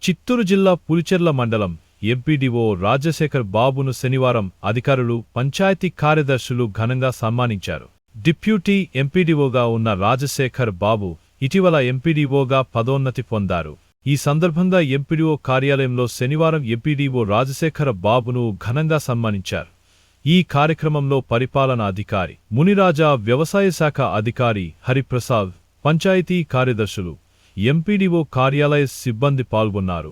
చిత్తూరు జిల్లా పులిచెర్ల మండలం ఎంపీడీఓ రాజశేఖర్ బాబును శనివారం అధికారులు, పంచాయతీ కార్యదర్శులు ఘనంగా సన్మానించారు. డిప్యూటీ ఎంపీడీఓగా ఉన్న రాజశేఖర్ బాబు ఇటీవల ఎంపీడీఓగా పదోన్నతి పొందారు. ఈ సందర్భంగా ఎంపీడీఓ కార్యాలయంలో శనివారం ఎంపీడీఓ రాజశేఖర బాబును ఘనంగా సన్మానించారు. ఈ కార్యక్రమంలో పరిపాలనా అధికారి మునిరాజా, వ్యవసాయ శాఖ అధికారి హరిప్రసాద్, పంచాయతీ కార్యదర్శులు, ఎంపీడీఓ కార్యాలయ సిబ్బంది పాల్గొన్నారు.